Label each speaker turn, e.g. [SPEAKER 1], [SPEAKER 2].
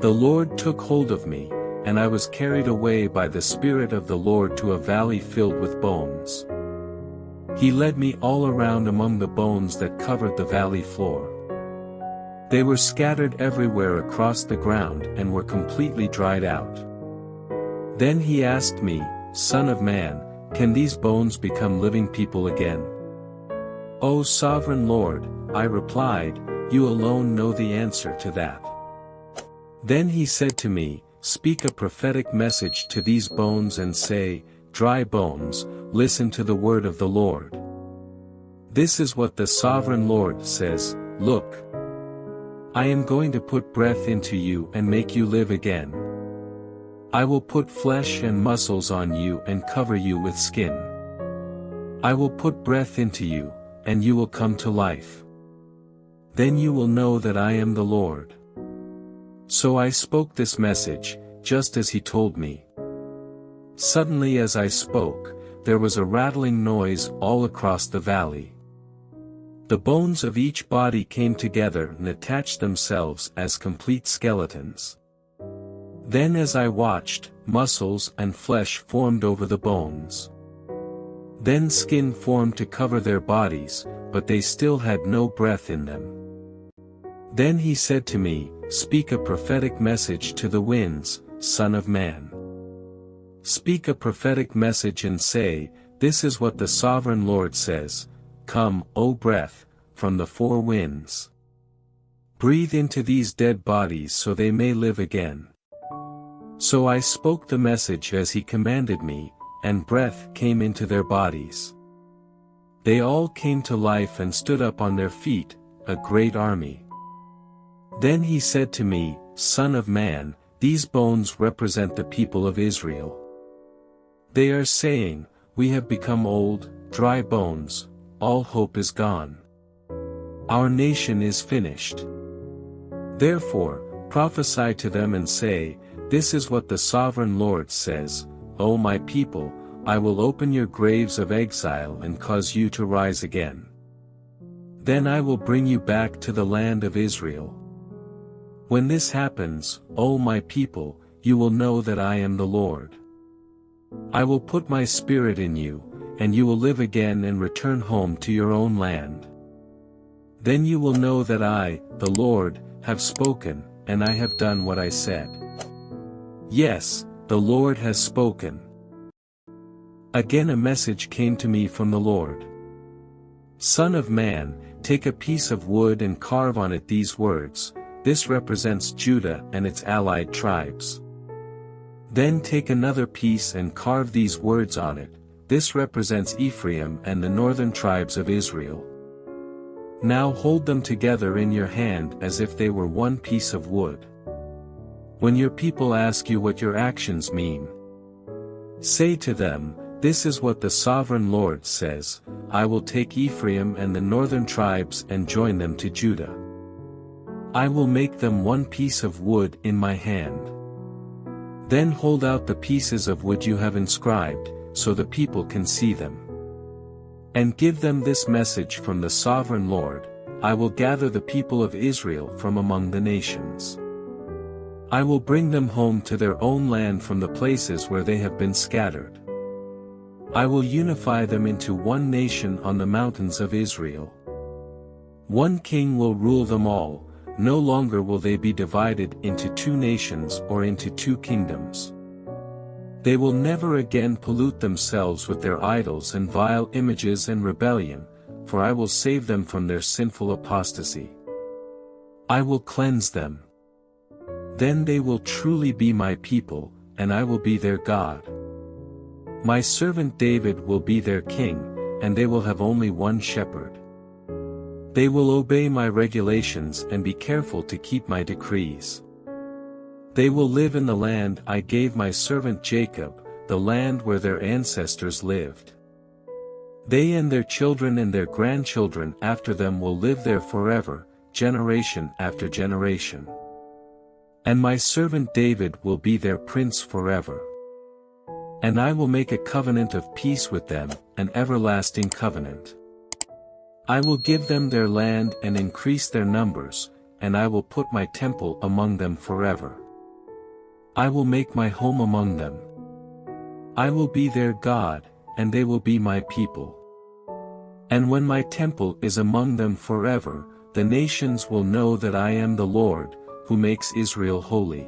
[SPEAKER 1] The Lord took hold of me, and I was carried away by the Spirit of the Lord to a valley filled with bones. He led me all around among the bones that covered the valley floor. They were scattered everywhere across the ground and were completely dried out. Then he asked me, "Son of man, can these bones become living people again?" "O sovereign Lord," I replied, "you alone know the answer to that." Then he said to me, "Speak a prophetic message to these bones and say, 'Dry bones, listen to the word of the Lord. This is what the sovereign Lord says, Look, I am going to put breath into you and make you live again. I will put flesh and muscles on you and cover you with skin. I will put breath into you, and you will come to life. Then you will know that I am the Lord." So I spoke this message, just as he told me. Suddenly as I spoke, there was a rattling noise all across the valley. The bones of each body came together and attached themselves as complete skeletons. Then as I watched, muscles and flesh formed over the bones. Then skin formed to cover their bodies, but they still had no breath in them. Then he said to me, "Speak a prophetic message to the winds, Son of man. Speak a prophetic message and say, 'This is what the sovereign Lord says, Come, O breath, from the four winds. Breathe into these dead bodies so they may live again.'" So I spoke the message as he commanded me, and breath came into their bodies. They all came to life and stood up on their feet, a great army. Then he said to me, "Son of man, these bones represent the people of Israel. They are saying, 'We have become old, dry bones, all hope is gone. Our nation is finished.' Therefore, prophesy to them and say, 'This is what the sovereign Lord says, O my people, I will open your graves of exile and cause you to rise again. Then I will bring you back to the land of Israel. When this happens, O my people, you will know that I am the Lord. I will put my spirit in you, and you will live again and return home to your own land. Then you will know that I, the Lord, have spoken, and I have done what I said. Yes, the Lord has spoken." Again a message came to me from the Lord. "Son of man, take a piece of wood and carve on it these words, 'This represents Judah and its allied tribes.' Then take another piece and carve these words on it, 'This represents Ephraim and the northern tribes of Israel.' Now hold them together in your hand as if they were one piece of wood. When your people ask you what your actions mean, say to them, 'This is what the sovereign Lord says, I will take Ephraim and the northern tribes and join them to Judah. I will make them one piece of wood in my hand. Then hold out the pieces of wood you have inscribed, so the people can see them. And give them this message from the sovereign Lord, I will gather the people of Israel from among the nations. I will bring them home to their own land from the places where they have been scattered. I will unify them into one nation on the mountains of Israel. One king will rule them all, no longer will they be divided into two nations or into two kingdoms. They will never again pollute themselves with their idols and vile images and rebellion, for I will save them from their sinful apostasy. I will cleanse them. Then they will truly be my people, and I will be their God. My servant David will be their king, and they will have only one shepherd. They will obey my regulations and be careful to keep my decrees. They will live in the land I gave my servant Jacob, the land where their ancestors lived. They and their children and their grandchildren after them will live there forever, generation after generation. And my servant David will be their prince forever. And I will make a covenant of peace with them, an everlasting covenant. I will give them their land and increase their numbers, and I will put my temple among them forever. I will make my home among them. I will be their God, and they will be my people. And when my temple is among them forever, the nations will know that I am the Lord, who makes Israel holy.